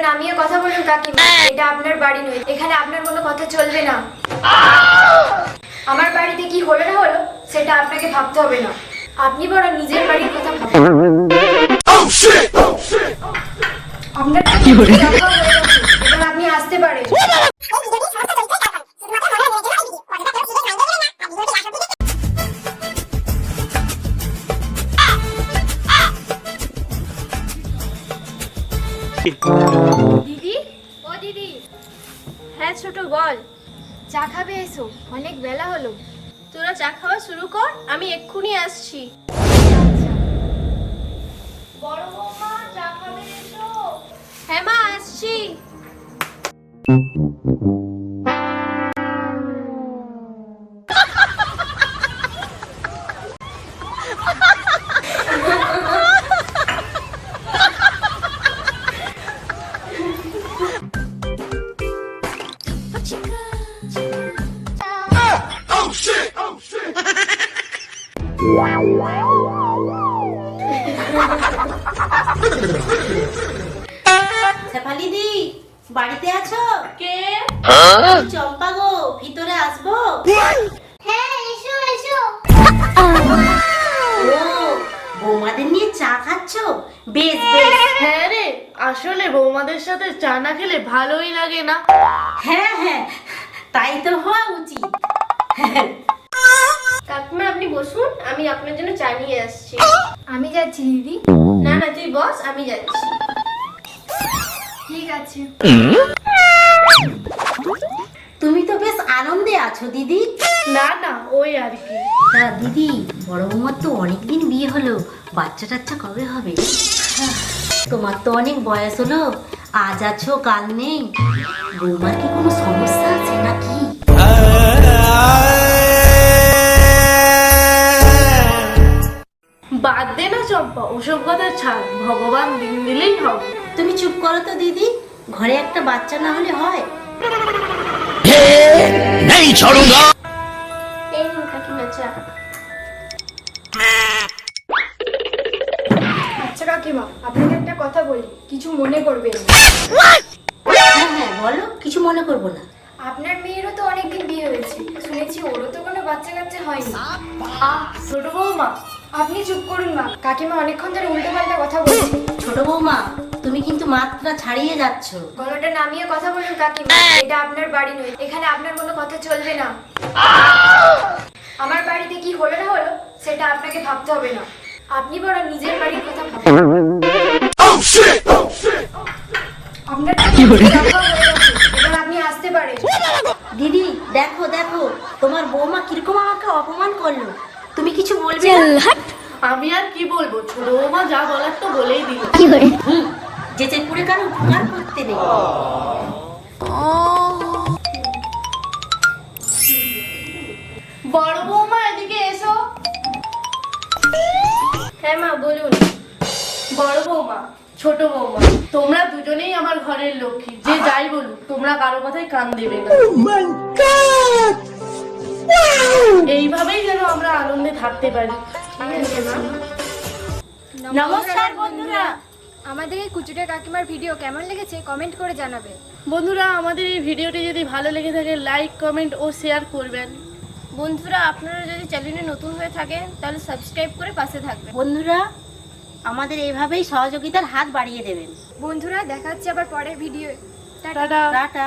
নামিয়ে কথা বলুন কাকিমা, এটা আপনার বাড়ি নয়, এখানে আপনার কোনো কথা চলবে না। আমার বাড়িতে কি হলো না হলো সেটা আপনাকে ভাবতে হবে না, আপনি বরং নিজের বাড়ির কথা ভাবুন। আপনার এবার আপনি আসতে পারেন। দিদি, ও দিদি। হ্যাঁ ছোট বল। চা খাবে এসো, অনেক বেলা হলো। তোরা চা খাওয়া শুরু কর, আমি এক্ষুনি আসছি। বড় বৌমা চা খাবে এসো। হ্যাঁ মা, আসছি। শেফালি দি, বাড়িতে আছো? কে? চম্পা গো, ভিতরে আসবো? হ্যাঁ এসো এসো। ও, বৌমাদের নিয়ে চা খাচ্ছো? বেশ বেশ। হ্যাঁ রে, আসলে বৌমাদের সাথে চা না খেলে ভালোই লাগে না। হ্যাঁ হ্যাঁ, তাই তো হওয়া উচিত। কাকিমা আপনি বসুন, আমি আপনার জন্য চা নিয়ে আসছি। আমি যাচ্ছি দিদি। না না তুই বস, আমি যাচ্ছি। ঠিক আছে। তুমি তো বেশ আনন্দে আছো দিদি। না না, ওই আর কি। তা দিদি, বড় বৌমার তো অনেকদিন বিয়ে হলো, বাচ্চা টাচ্চা কবে হবে? তোমার তো অনেক বয়স হলো, আজ আছো কাল নেই, বৌমার কি কোনো সমস্যা আছে নাকি? বাদ দে না চম্পা, ওসব কথা ছাড়, ভগবান দিন দিলেই হবে। তুমি চুপ করো তো দিদি, ঘরে একটা বাচ্চা না হলে হয়? এই নিন কাকিমা চা। আচ্ছা কাকিমা, আপনাকে একটা কথা বলি, কিছু মনে করবেন না। হ্যাঁ হ্যাঁ বলো, কিছু মনে করবো না। আপনার মেয়েরও তো অনেকদিন বিয়ে হয়েছে, শুনেছি ওরও তো কোনো বাচ্চা কাচ্চা হয়নি। ছোট বৌমা, আপনি চুপ করুন মা, কাকিমা অনেকক্ষণ ধরে উল্টো পাল্টা কথা বলছে। ছোট বৌমা, তুমি কিন্তু মাত্রা ছাড়িয়ে যাচ্ছ। গলাটা নামিয়ে কথা বলুন কাকিমা, এটা আপনার বাড়ি নয়, এখানে আপনার কোনো কথা চলবে না। আমার বাড়িতে কি হলো না হলো সেটা আপনাকে ভাবতে হবে না, আপনি বরং নিজের বাড়ির কথা ভাবুন। আপনার এবার আপনি আসতে পারেন। দিদি দেখো দেখো, তোমার বৌমা কিরকম আমাকে অপমান করলো, তুমি কিছু বলবে না? আমি আর কি বলবো, ছোট বৌমা যা বলার তো বলেই দিল। যেচে করে কারো উপকার করতে নেই। বড় বৌমা এদিকে এসো। হ্যাঁ মা বলুন। বড় বৌমা, ছোট বৌমা, তোমরা দুজনেই আমার ঘরের লক্ষ্মী, যে যাই বলুক তোমরা কারো কথায় কান দেবে না। এইভাবেই যেন আমরা আনন্দে থাকতে পারি। নমস্কার বন্ধুরা। আমাদের এই কুচুটে কাকিমার ভিডিও কেমন লেগেছে কমেন্ট করে জানাবেন। বন্ধুরা, আমাদের এই ভিডিওটি যদি ভালো লেগে থাকে লাইক, কমেন্ট ও শেয়ার করবেন। বন্ধুরা আপনারা যদি চ্যানেলে নতুন হয়ে থাকেন তাহলে সাবস্ক্রাইব করে পাশে থাকবেন। বন্ধুরা, আমাদের এইভাবেই সহযোগিতার হাত বাড়িয়ে দেবেন। বন্ধুরা দেখা হচ্ছে আবার পরের ভিডিও। টাটা। টাটা।